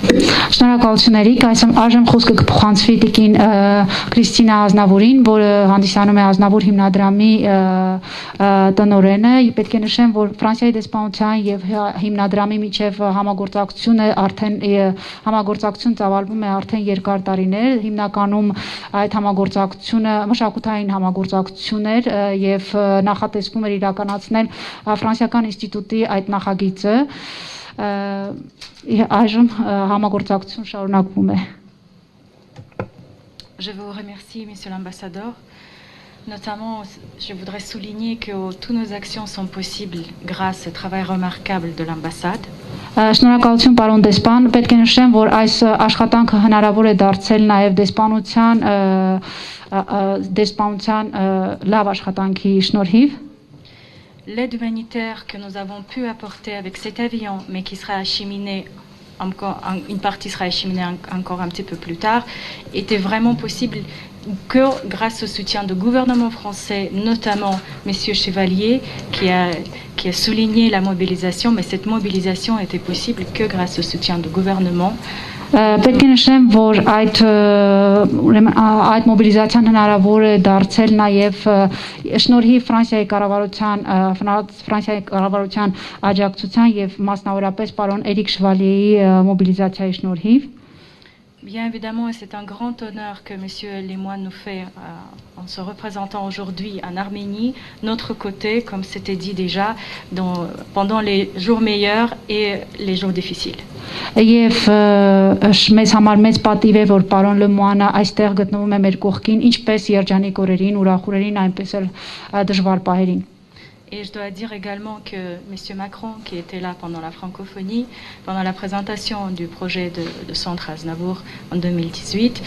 Շնորհակալություն Էրիկ, այժմ խոսքը կփոխանցվի տիկին Քրիստինա Ազնավուրին, որը հանդիսանում է Ազնավուր հիմնադրամի տնօրենը։ Պետք է նշեմ, որ Ֆրանսիայի դեսպանության եւ հիմնադրամի միջև համագործակցություն ծավալվում է արդեն երկար տարիներ։ Հիմնականում այդ համագործակցությունը մշակութային համագործակցություն էր եւ նախատեսվում էր իրականացնել ֆրանսիական ինստիտուտի այդ նախագիծը։ Այժմ համագործակցություն շարունակվում է։ Je vous remercie, Monsieur l'ambassadeur. Notamment, je voudrais souligner que toutes nos actions sont possibles grâce au travail remarquable de l'ambassade. Շնորհակալություն, պարոն դեսպան, պետք է նշեմ, որ այս աշխատանքը հնարավոր է դարձել նաև դեսպանության լավ աշխատանքի շնորհիվ։ L'aide humanitaire que nous avons pu apporter avec cet avion, mais qui sera acheminé une partie sera acheminée encore un petit peu plus tard, était vraiment possible que grâce au soutien du gouvernement français, notamment M. Chevalier, qui a souligné la mobilisation, mais cette mobilisation était possible que grâce au soutien du gouvernement. Պետք է նշեմ, որ այդ մոբիլիզացիան հնարավոր է դարձել նաև շնորհիվ Ֆրանսիայի կառավարության աջակցության եւ մասնավորապես պարոն Էրիկ Շվալիեի մոբիլիզացիայի շնորհիվ։ Bien évidemment, c'est un grand honneur que M. Lemoine nous fait en se représentant aujourd'hui en Arménie, notre côté, comme c'était dit déjà, pendant les jours meilleurs et les jours difficiles. Եվ մեզ համար մեծ պատիվ է, որ պարոն Լեմոանը այստեղ գտնվում է մեր կողքին, ինչպես երջանիկ օրերին, ուրախ օրերին, այնպես էլ դժվար պահերին։ Et je dois dire également que M. Macron, qui était là pendant la francophonie, pendant la présentation du projet de centre Aznavour en 2018,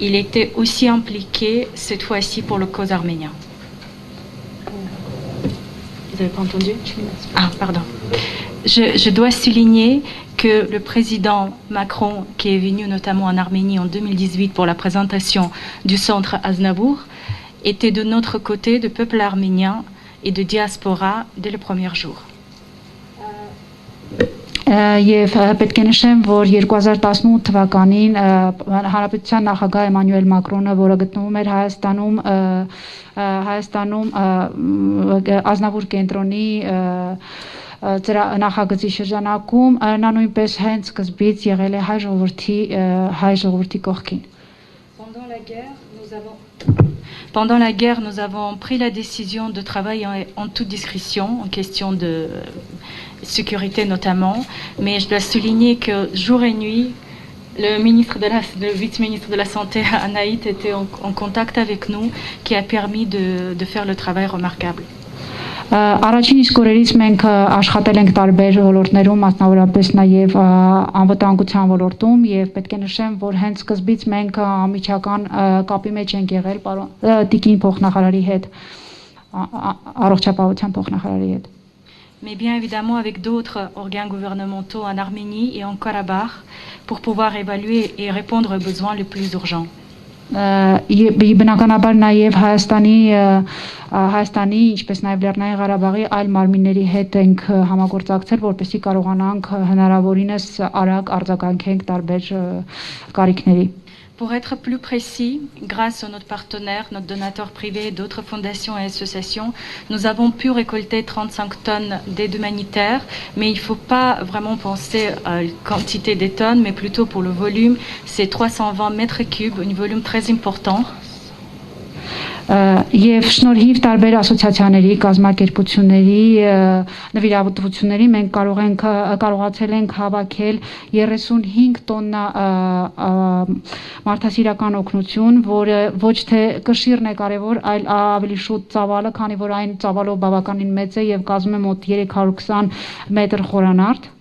il était aussi impliqué cette fois-ci pour le cause arménien. Vous n'avez pas entendu? Ah, pardon. Je dois souligner que le président Macron, qui est venu notamment en Arménie en 2018 pour la présentation du centre Aznavour, était de notre côté, du peuple arménien et de diaspora dès le premier jour. Եվ պետք է նշեմ, որ 2018 թվականին Հանրապետության նախագահ Էմանուել Մակրոնը, որը գտնվում էր Հայաստանում Ազնավուր կենտրոնի նախագծի շրջանակում, նա նույնպես հենց սկզբից եղել է հայ ժողովրդի կողքին։ Pendant la guerre, nous avons pris la décision de travailler en toute discrétion, en question de sécurité notamment, mais je dois souligner que jour et nuit, le vice-ministre de la Santé, Anaït, était en contact avec nous, qui a permis de faire le travail remarquable. Առաջին իսկ օրերից մենք աշխատել ենք տարբեր ոլորտներում, մասնավորապես նաև անվտանգության ոլորտում եւ պետք է նշեմ, որ հենց սկզբից մենք անմիջական կապի մեջ ենք եղել տիկին փոխնախարարի հետ, առողջապահության փոխնախարարի հետ։ Mais bien évidemment avec d'autres organes gouvernementaux en Arménie et en Karabakh pour pouvoir évaluer et répondre aux besoins les plus urgents. Բնականաբար նաև Հայաստանի, ինչպես նաև Լեռնային Ղարաբաղի այլ մարմինների հետ ենք համագործակցել, որպեսզի կարողանանք հնարավորինս արագ արձագանքենք տարբեր կարիքների։ Pour être plus précis, grâce à notre partenaire, notre donateur privé et d'autres fondations et associations, nous avons pu récolter 35 tonnes d'aide humanitaire, mais il ne faut pas vraiment penser à la quantité des tonnes, mais plutôt pour le volume. C'est 320 mètres cubes, un volume très important. Եվ շնորհիվ տարբեր ասոցիացիաների, կազմակերպությունների, նվիրատվությունների մենք կարողացել ենք հավաքել 35 տոննա մարդասիրական օգնություն, որը ոչ թե կշիռն է կարևոր, այլ ավելի շուտ ծավալը, քանի որ այն ծավալով բավականին մեծ է եւ կազմում է մոտ 320 մետր խորանարդ։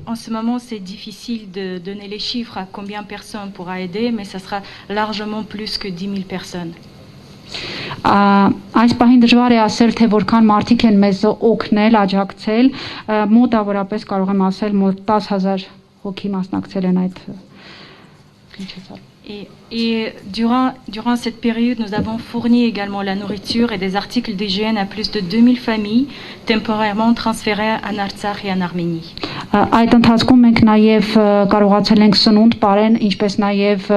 En ce moment, c'est difficile de donner les chiffres à combien de personnes pourra aider, mais ça sera largement plus que 10 000 personnes. Այս պահին դժվար է ասել, թե որքան մարդիկ են մեզ օգնել, աջակցել, մոտավորապես կարող եմ ասել մոտ 10,000 հոգի մասնակցել են այդ միջոցառմանը։ Et durant cette période, nous avons fourni également la nourriture et des articles d'hygiène à plus de 2000 familles temporairement transférées en Artsakh et en Arménie. Այդ ընթացքում մենք նաև կարողացել ենք սնունդ բարեն, ինչպես նաև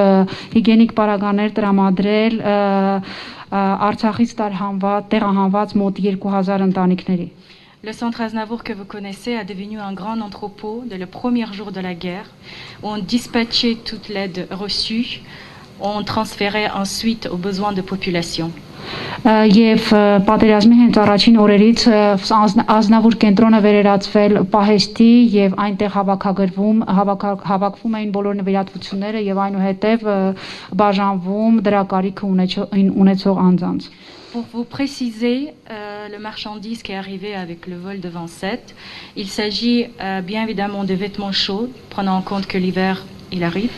հիգիենիկ պարագաներ տրամադրել Արցախից տեղահանված մոտ 2000 ընտանիքների։ Le centre Aznavour que vous connaissez est devenu un grand entrepôt dès le premier jour de la guerre, où on dispatchait toute l'aide reçue, on transférait ensuite aux besoins de population. Եվ պատերազմի հենց առաջին օրերից Ազնավուր կենտրոնը վերերացվել պահեստի եւ այնտեղ հավաքվում էին բոլոր նվիրատվությունները եւ այնուհետեւ բաժանվում դրա կարիքը ունեցող անձանց։ Pour vous préciser le marchandise qui est arrivé avec le vol de 27, il s'agit bien évidemment de vêtements chauds, prenant en compte que l'hiver il arrive.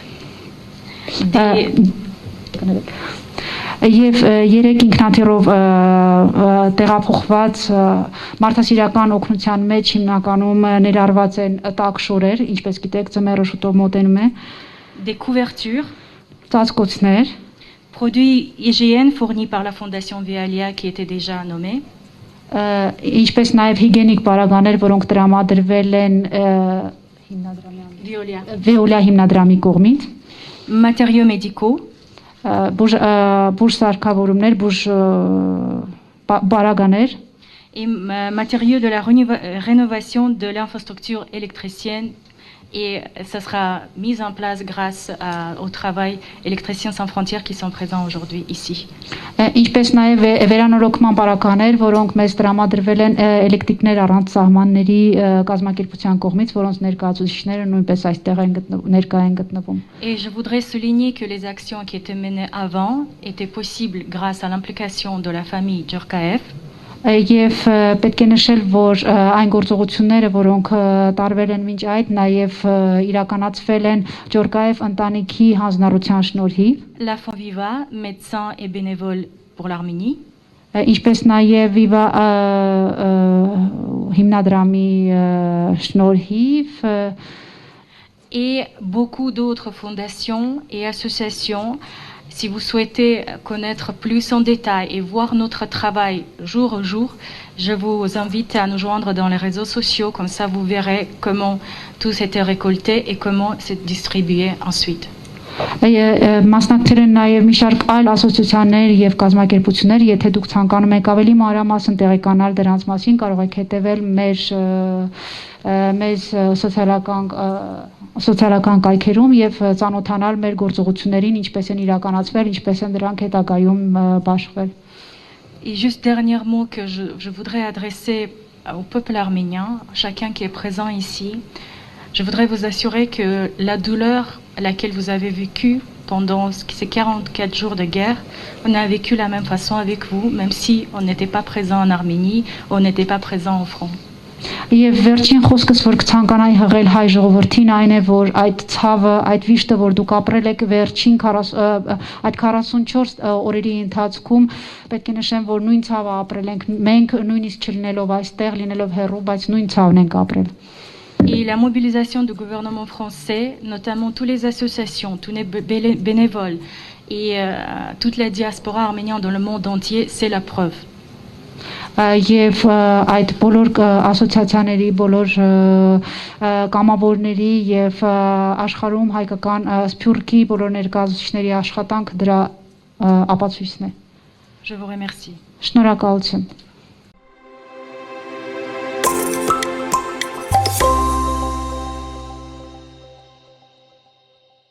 Եվ երեք ինքնաթիռով տեղափոխված մարդասիրական օգնության մեջ հիմնականում ներառված են տաք շորեր, ինչպես գիտեք, ձմեռը շուտով մոտենում է, des couvertures, ծածկոցներ, produits hygiène fournis par la fondation Veolia qui était déjà nommée, ինչպես նաև հիգիենիկ պարագաներ, որոնք տրամադրվել են Veolia հիմնադրամի կողմից, matériaux médicaux, բուժ սարքավորումներ, բուժ պարագաներ et matériaux de la rénovation de l'infrastructure électricienne et ça sera mis en place grâce au travail Électriciens sans frontières qui sont présents aujourd'hui ici. Ինչպես նաև վերանորոգման պարագաներ, որոնք մեզ տրամադրվել են էլեկտրիկներ առանց սահմանների կազմակերպության կողմից, որոնց ներկայացուցիչները նույնպես այստեղ ներկա են գտնվում։ Et je voudrais souligner que les actions qui étaient menées avant étaient possibles grâce à l'implication de la famille Djorkaeff. Եվ պետք է նշել, որ այն գործողությունները, որոնք տարվել են մինչ այդ, նաև իրականացվել են Ջորկաև ընտանիքի հանձնառության շնորհիվ, La Fonviva, médecins et bénévoles pour l'Arménie, ինչպես նաև Viva հիմնադրամի շնորհիվ, et beaucoup d'autres fondations et associations. Si vous souhaitez connaître plus en détail et voir notre travail jour au jour, je vous invite à nous joindre dans les réseaux sociaux, comme ça vous verrez comment tout s'était récolté et comment c'est distribué ensuite. Մասնակցել են նաև մի շարք այլ ասոցիացիաներ եւ կազմակերպություններ, եթե դուք ցանկանում եք ավելի մանրամասն տեղեկանալ դրանց մասին, կարող եք հետևել մեր սոցիալական կայքերում եւ ծանոթանալ մեր գործողություններին, ինչպես են իրականացվել, ինչպես են դրանք հետագայում բաշխվել։ Et juste dernier mot que je voudrais adresser au peuple arménien, chacun qui est présent ici, je voudrais vous assurer que la douleur à laquelle vous avez vécu pendant ces 44 jours de guerre, on a vécu la même façon avec vous, même si on n'était pas présent en Arménie, on n'était pas présent au front. Եվ վերջին խոսքս, որ կցանկանայի հղել հայ ժողովրդին, այն է, որ այդ ցավը, այդ վիշտը, որ դուք ապրել եք վերջին այդ 44 օրերի ընթացքում, պետք է նշեմ, որ նույն ցավը ապրել ենք մենք, nույնիսկ չլինելով այստեղ, լինելով հեռու, բայց նույն ցավն ենք ապրել։ Et la mobilisation du gouvernement français, notamment toutes les associations, tous les bénévoles et toute la diaspora arménienne dans le monde entier, c'est la preuve. Եվ այդ բոլոր ասոցիացիաների, բոլոր կամավորների եւ աշխարհում հայկական սփյուռքի բոլոր ներկայացուցիչների աշխատանք դրա ապացույցն է։ Je vous remercie. Շնորհակալություն։